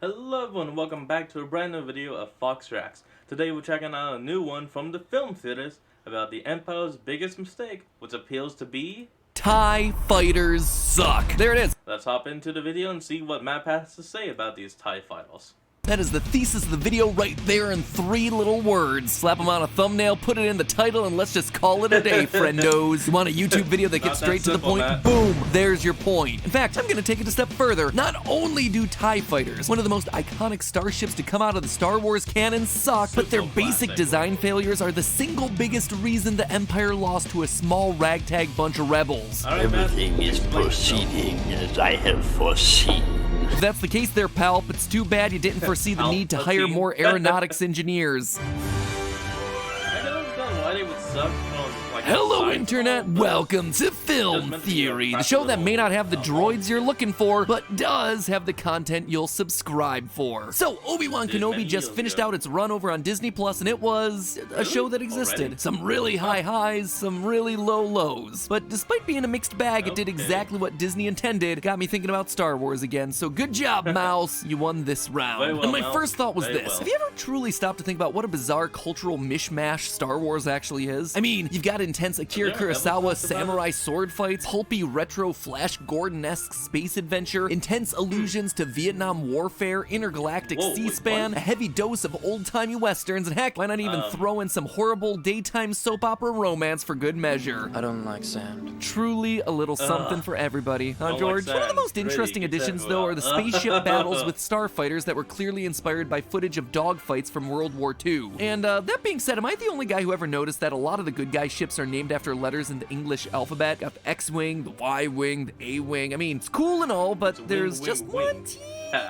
Hello everyone, welcome back to a brand new video of Fox Reacts. Today we're checking out a new one from the film theaters about the Empire's biggest mistake, which appeals to be... TIE fighters suck. There it is. Let's hop into the video and see what Matt has to say about these TIE fighters. That is the thesis of the video right there in 3 little words. Slap them on a thumbnail, put it in the title, and let's just call it a day, friendos. You want a YouTube video that gets straight to the point? Matt. Boom, there's your point. In fact, I'm gonna take it a step further. Not only do TIE fighters, one of the most iconic starships to come out of the Star Wars canon, suck, but their basic design failures are the single biggest reason the Empire lost to a small ragtag bunch of rebels. All right, Matt. Everything is proceeding as I have foreseen. If that's the case there, Palp, it's too bad you didn't foresee the need to hire more aeronautics engineers. I don't know why they would suck on, like... Hello, sci-fi, Internet! but Welcome to just Film meant to be a Theory, the show that may not have the droids you're looking for, but does have the content you'll subscribe for. So, Obi-Wan Did Kenobi many just years finished ago. out its run over on Disney Plus, and it was a show that existed. Already? Some really high highs, some really low lows. But despite being a mixed bag, it did Okay. exactly what Disney intended. Got me thinking about Star Wars again, so good job, Mouse. You won this round. Very well, and my Mouse. first thought was Very this. well. Have you ever truly stopped to think about what a bizarre cultural mishmash Star Wars actually is? I mean, you've got intense Akira Have you ever Kurosawa thought about samurai sword fights, pulpy retro Flash Gordon-esque space adventure, intense allusions to Vietnam warfare, intergalactic Whoa, wait, C-SPAN, what? a heavy dose of old-timey westerns, and heck, why not even throw in some horrible daytime soap opera romance for good measure? I don't like sand. Truly a little something for everybody, huh, Don't George? like One of the sand. most interesting Really, additions, except though, for- are the spaceship battles with starfighters that were clearly inspired by footage of dogfights from World War II. And that being said, am I the only guy who ever noticed that a lot of the good guy ships are named after letters in the English alphabet? Got the X-Wing, the Y-Wing, the A-Wing. I mean, it's cool and all, but there's wing, just wing. one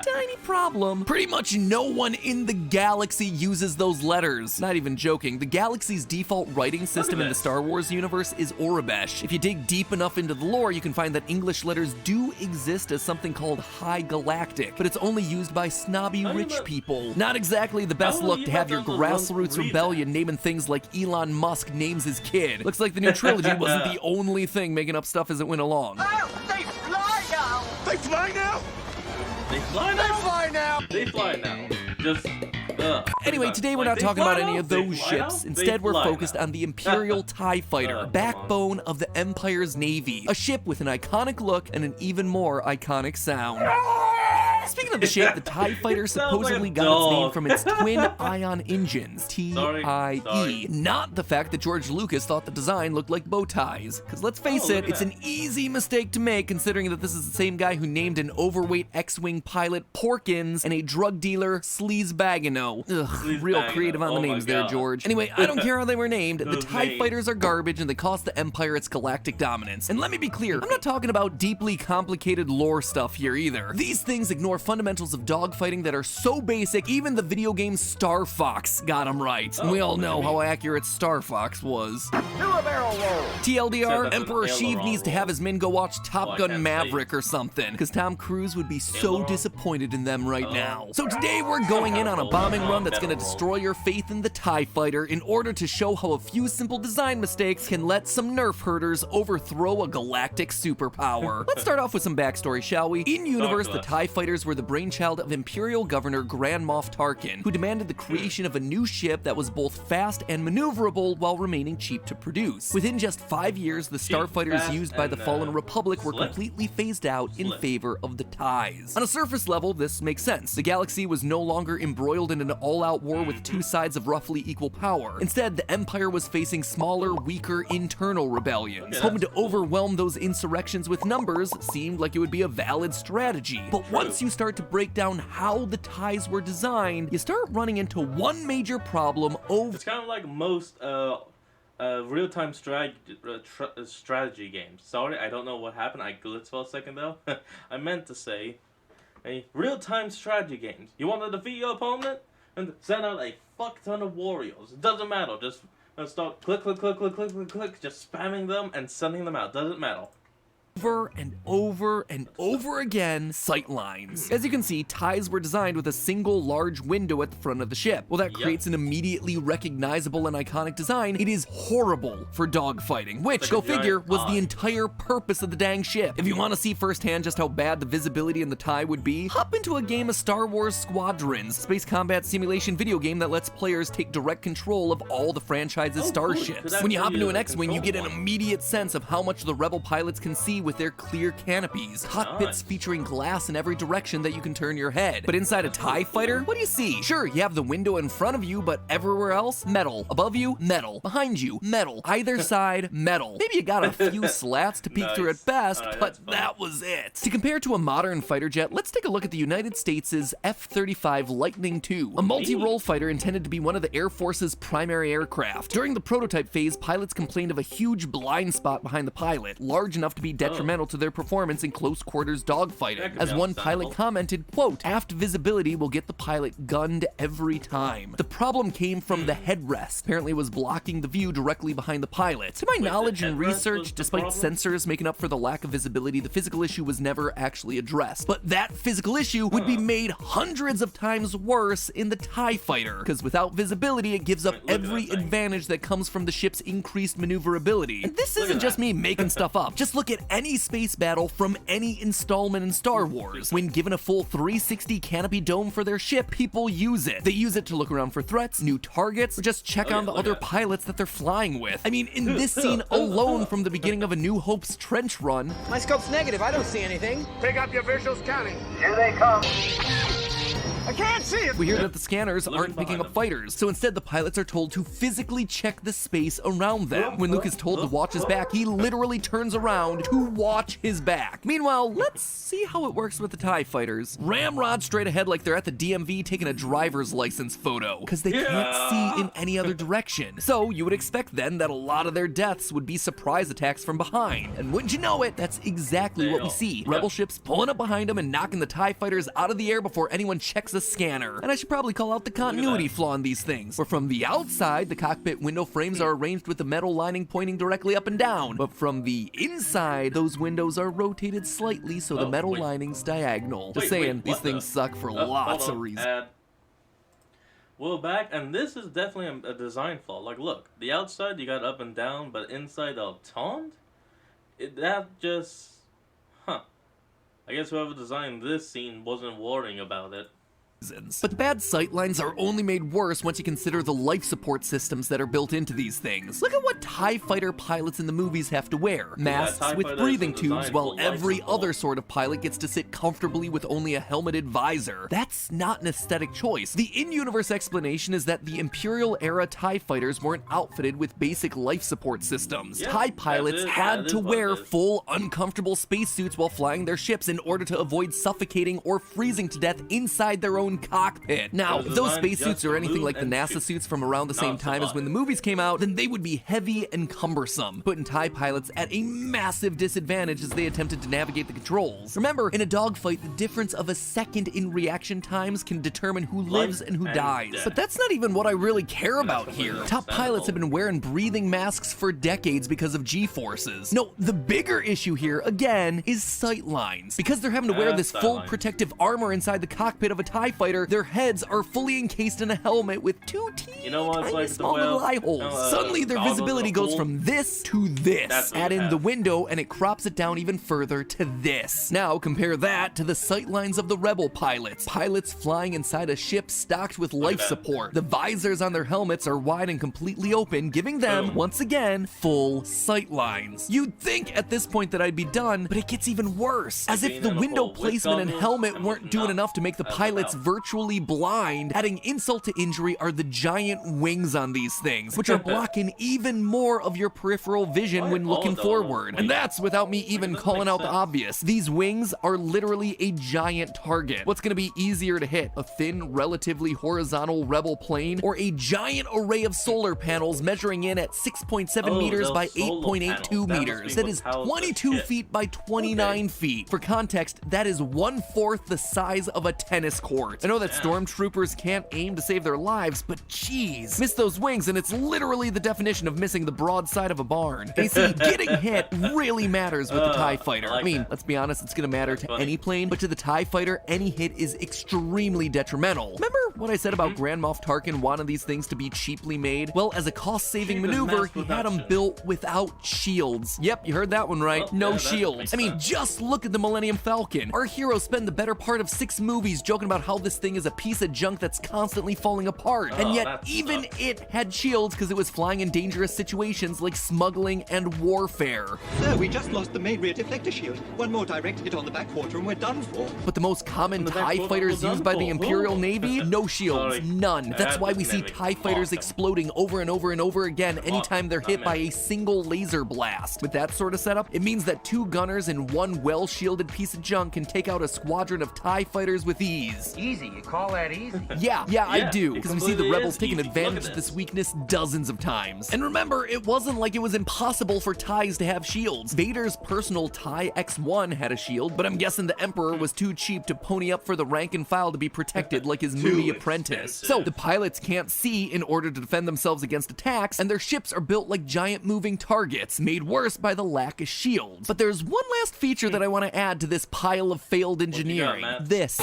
tiny problem. Pretty much no one in the galaxy uses those letters. Not even joking. The galaxy's default writing system in the this. Star Wars universe is Aurebesh. If you dig deep enough into the lore, you can find that English letters do exist as something called High Galactic, but it's only used by snobby How do you rich know- people. Not exactly the best How look you to have your have those ones grassroots read rebellion naming things like Elon Musk names his kid. Looks like the new trilogy wasn't the only thing making up stuff as it went along. They fly now! They fly now? They fly now. Just... Anyway, today we're not They talking fly about any now? of They those fly ships. now? Instead, They we're fly focused now. on the Imperial TIE Fighter, come on. backbone of the Empire's Navy. A ship with an iconic look and an even more iconic sound. Speaking of the shape, the TIE Fighter sounds like a supposedly got its name dog. from its twin ion engines, TIE. Sorry. Not the fact that George Lucas thought the design looked like bow ties. Because let's face Oh, it, look at it's that. an easy mistake to make considering that this is the same guy who named an overweight X-Wing pilot Porkins and a drug dealer Sleaze Bagano. Ugh, real Bagano. creative on the Oh my names there, God. George. Anyway, I don't care how they were named. The Those TIE names. Fighters are garbage and they cost the Empire its galactic dominance. And let me be clear, I'm not talking about deeply complicated lore stuff here either. These things ignore fundamentals of dogfighting that are so basic, even the video game Star Fox got them right. And we all know how accurate Star Fox was. TLDR, that's an Emperor Sheev aileron needs to roll. have his men go watch Top Oh, I Gun can't Maverick or something, because Tom Cruise would be so Aileron? disappointed in them right Oh. now. So today we're going in on a bombing run that's gonna destroy your faith in the TIE Fighter in order to show how a few simple design mistakes can let some nerf herders overthrow a galactic superpower. Let's start off with some backstory, shall we? In universe, to the us. TIE Fighters were the brainchild of Imperial Governor Grand Moff Tarkin, who demanded the creation of a new ship that was both fast and maneuverable while remaining cheap to produce. Within just 5 years, the starfighters fast, used by the and, Fallen Republic were slick. completely phased out in Slick. favor of the TIEs. On a surface level, this makes sense. The galaxy was no longer embroiled in an all-out war with two sides of roughly equal power. Instead, the Empire was facing smaller, weaker internal rebellions. Okay, Hoping to that's cool. overwhelm those insurrections with numbers seemed like it would be a valid strategy. But once you start to break down how the TIEs were designed, you start running into one major problem over It's kind of like most real-time strategy games. Sorry, I don't know what happened. I glitzed for a second though. I meant to say a real-time strategy games. You want to defeat your opponent and send out a fuck ton of warriors. It doesn't matter. Just start click, just spamming them and sending them out. Doesn't matter. over and over and over again, sightlines. As you can see, ties were designed with a single large window at the front of the ship. While that creates an immediately recognizable and iconic design, it is horrible for dogfighting, which, go figure, was the entire purpose of the dang ship. If you want to see firsthand just how bad the visibility in the tie would be, hop into a game of Star Wars Squadrons, space combat simulation video game that lets players take direct control of all the franchise's starships. When you hop into an X-Wing, you get an immediate sense of how much the Rebel pilots can see with their clear canopies, cockpits featuring glass in every direction that you can turn your head. But inside a TIE fighter, what do you see? Sure, you have the window in front of you, but everywhere else, metal. Above you, metal. Behind you, metal. Either side, metal. Maybe you got a few slats to peek through at best, but that was it. To compare to a modern fighter jet, let's take a look at the United States' F-35 Lightning II, a multi-role fighter intended to be one of the Air Force's primary aircraft. During the prototype phase, pilots complained of a huge blind spot behind the pilot, large enough to be detrimental to their performance in close quarters dogfighting. As one pilot commented, quote, "Aft visibility will get the pilot gunned every time." The problem came from the headrest. Apparently it was blocking the view directly behind the pilot. To my knowledge and research, despite sensors making up for the lack of visibility, the physical issue was never actually addressed. But that physical issue would be made hundreds of times worse in the TIE fighter, because without visibility, it gives up every advantage that comes from the ship's increased maneuverability. And this isn't just me making stuff up. Just look at any space battle from any installment in Star Wars. When given a full 360 canopy dome for their ship, people use it. They use it to look around for threats, new targets, or just check on the other pilots that they're flying with. I mean, in this scene alone from the beginning of A New Hope's trench run, my scope's negative, I don't see anything. Pick up your visuals, counting. Here they come. I can't see it! we hear that the scanners aren't picking up fighters, so instead the pilots are told to physically check the space around them. When Luke is told to watch his back, he literally turns around to watch his back. Meanwhile, let's see how it works with the TIE fighters. Ramrod straight ahead like they're at the DMV taking a driver's license photo, because they can't see in any other direction. So you would expect then that a lot of their deaths would be surprise attacks from behind. And wouldn't you know it, that's exactly what we see. Rebel ships pulling up behind them and knocking the TIE fighters out of the air before anyone checks a scanner. And I should probably call out the continuity flaw in these things, where from the outside, the cockpit window frames are arranged with the metal lining pointing directly up and down, but from the inside, those windows are rotated slightly so the metal lining's diagonal. Just saying, these things suck for lots of reasons. Well, back, and this is definitely a design flaw. Like, look, the outside you got up and down, but inside the taunt, that just, I guess whoever designed this scene wasn't worrying about it. But the bad sightlines are only made worse once you consider the life support systems that are built into these things. Look at what TIE fighter pilots in the movies have to wear. Masks with breathing tubes, while every other sort of pilot gets to sit comfortably with only a helmeted visor. That's not an aesthetic choice. The in-universe explanation is that the Imperial-era TIE fighters weren't outfitted with basic life support systems. TIE pilots had to wear full, uncomfortable spacesuits while flying their ships in order to avoid suffocating or freezing to death inside their own cockpit. Now, if those spacesuits are anything like the NASA suits from around the same time as when the movies came out, then they would be heavy and cumbersome, putting TIE pilots at a massive disadvantage as they attempted to navigate the controls. Remember, in a dogfight, the difference of a second in reaction times can determine who lives and who dies. But that's not even what I really care about here. Top pilots have been wearing breathing masks for decades because of G-forces. No, the bigger issue here, again, is sight lines. Because they're having to wear this full protective armor inside the cockpit of a TIE fighter, their heads are fully encased in a helmet with two teeny small little eye holes. Suddenly their visibility goes from this to this. Add in the window and it crops it down even further to this. Now compare that to the sightlines of the Rebel pilots. Pilots flying inside a ship stocked with life support. The visors on their helmets are wide and completely open, giving them, once again, full sightlines. You'd think at this point that I'd be done, but it gets even worse. As if the window placement and helmet weren't doing enough to make the pilots virtually blind. Adding insult to injury are the giant wings on these things, which are blocking even more of your peripheral vision when looking forward. And that's without me even calling out the obvious. These wings are literally a giant target. What's gonna be easier to hit? A thin, relatively horizontal Rebel plane, or a giant array of solar panels measuring in at 6.7 meters by 8.82 meters? That is 22 feet by 29 feet. For context, that is 1/4 the size of a tennis court. apart. I know that stormtroopers can't aim to save their lives, but geez, miss those wings and it's literally the definition of missing the broadside of a barn. They see getting hit really matters with the TIE Fighter. I mean, let's be honest, it's gonna matter to any plane, but to the TIE Fighter, any hit is extremely detrimental. Remember what I said about Grand Moff Tarkin wanting these things to be cheaply made? Well, as a cost-saving maneuver, he had them built without shields. Yep, you heard that one right. No shields. I mean, just look at the Millennium Falcon. Our heroes spend the better part of 6 movies joking about how this thing is a piece of junk that's constantly falling apart. And yet, even it had shields because it was flying in dangerous situations like smuggling and warfare. Sir, we just lost the main rear deflector shield. One more direct hit on the back quarter and we're done for. But the most common TIE fighters used by the Imperial Navy? No shields. None. That's why we see TIE fighters exploding over and over and over again anytime they're hit by a single laser blast. With that sort of setup, it means that 2 gunners and 1 well-shielded piece of junk can take out a squadron of TIE fighters with ease. Easy, you call that easy? Yeah, I do, because we see the rebels taking easy. advantage of this weakness dozens of times. And remember, it wasn't like it was impossible for TIEs to have shields. Vader's personal TIE X-1 had a shield, but I'm guessing the Emperor was too cheap to pony up for the rank and file to be protected like his moody apprentice. So the pilots can't see in order to defend themselves against attacks, and their ships are built like giant moving targets, made worse by the lack of shields. But there's one last feature that I want to add to this pile of failed engineering. This.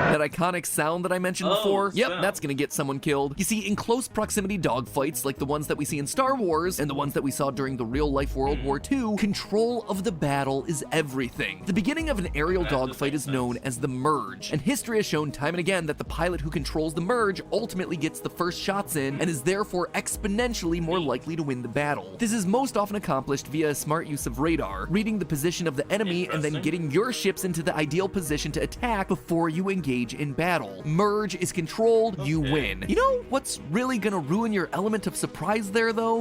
That iconic sound that I mentioned before? Yep, that's gonna get someone killed. You see, in close proximity dogfights, like the ones that we see in Star Wars, and the ones that we saw during the real-life World War II, control of the battle is everything. The beginning of an aerial dogfight is known as the merge, and history has shown time and again that the pilot who controls the merge ultimately gets the first shots in, and is therefore exponentially more likely to win the battle. This is most often accomplished via a smart use of radar, reading the position of the enemy and then getting your ships into the ideal position to attack before you engage in battle. Merge is controlled, you win. You know what's really gonna ruin your element of surprise there, though?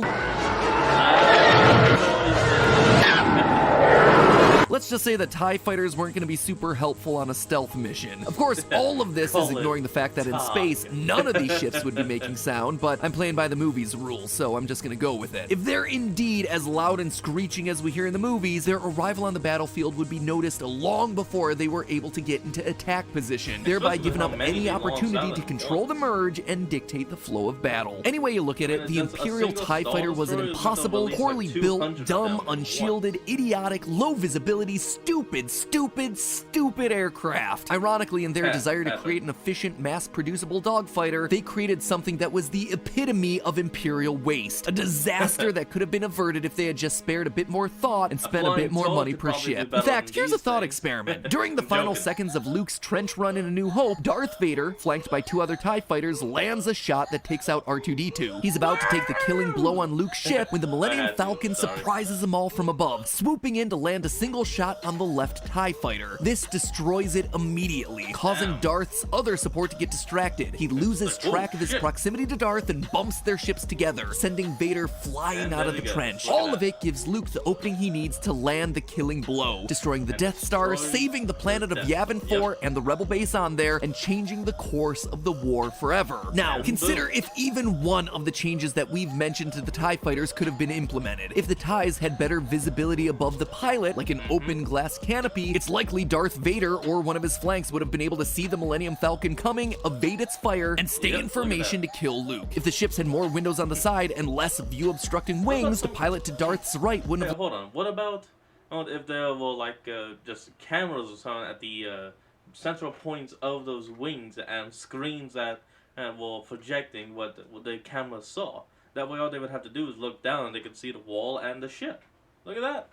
Let's just say that TIE fighters weren't going to be super helpful on a stealth mission. Of course, all of this is ignoring the fact that in space, none of these ships would be making sound, but I'm playing by the movies rules, so I'm just going to go with it. If they're indeed as loud and screeching as we hear in the movies, their arrival on the battlefield would be noticed long before they were able to get into attack position, thereby giving up any opportunity to control the merge and dictate the flow of battle. Any way you look at it, the Imperial TIE fighter was an impossible, poorly built, dumb, unshielded, idiotic, low visibility, stupid aircraft. Ironically, in their desire to create an efficient, mass-producible dogfighter, they created something that was the epitome of Imperial waste. A disaster that could have been averted if they had just spared a bit more thought and spent a bit more money per ship. In fact, here's a thought experiment. During the final seconds of Luke's trench run in A New Hope, Darth Vader, flanked by 2 other TIE fighters, lands a shot that takes out R2-D2. He's about to take the killing blow on Luke's ship when the Millennium Falcon surprises them all from above, swooping in to land a single shot on the left TIE fighter. This destroys it immediately, causing Darth's other support to get distracted. He loses track of his proximity to Darth and bumps their ships together, sending Vader flying out of the trench. All of it gives Luke the opening he needs to land the killing blow, destroying the Death Star, saving the planet of Yavin 4 and the rebel base on there, and changing the course of the war forever. Now, consider if even one of the changes that we've mentioned to the TIE fighters could have been implemented. If the TIEs had better visibility above the pilot, like an open glass canopy, it's likely Darth Vader or one of his flanks would have been able to see the Millennium Falcon coming, evade its fire, and stay in formation to kill Luke. If the ships had more windows on the side and less view-obstructing wings, the pilot to Darth's right wouldn't have... Hold on, what about if there were like just cameras or something at the central points of those wings and screens that were projecting what the camera saw? That way all they would have to do is look down and they could see the wall and the ship. Look at that.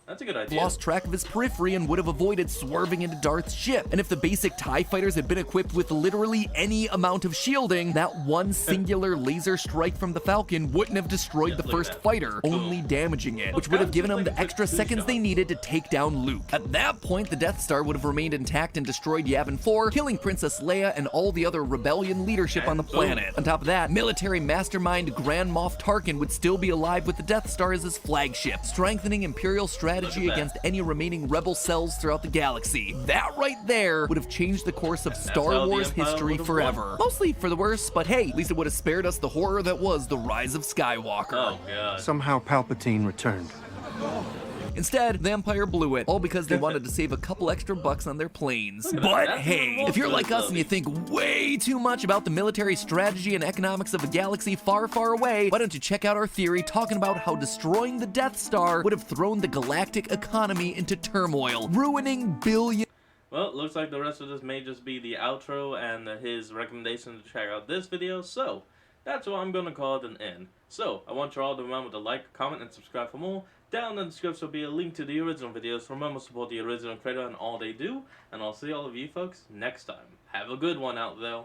That's a good idea. Lost track of his periphery and would have avoided swerving into Darth's ship. And if the basic TIE fighters had been equipped with literally any amount of shielding, that one singular laser strike from the Falcon wouldn't have destroyed the first fighter, only damaging it, which would have given them the extra seconds they needed to take down Luke. At that point, the Death Star would have remained intact and destroyed Yavin 4, killing Princess Leia and all the other rebellion leadership on the planet. On top of that, military mastermind Grand Moff Tarkin would still be alive with the Death Star as his flagship, strengthening Imperial strategy against any remaining rebel cells throughout the galaxy. That right there would have changed the course of Star Wars history forever. Mostly for the worse, but hey, at least it would have spared us the horror that was the rise of Skywalker. Oh, God. Somehow Palpatine returned. Instead, the Empire blew it, all because they wanted to save a couple extra bucks on their planes. Look at that. But That's hey, even more if you're like good, us and you think way too much about the military strategy and economics of a galaxy far, far away, why don't you check out our theory talking about how destroying the Death Star would have thrown the galactic economy into turmoil, ruining billions. Well, looks like the rest of this may just be the outro and his recommendation to check out this video, so that's what I'm gonna call it an end. So, I want you all to remember to like, comment, and subscribe for more. Down in the description will be a link to the original videos. Remember to support the original creator and all they do, and I'll see all of you folks next time. Have a good one out there.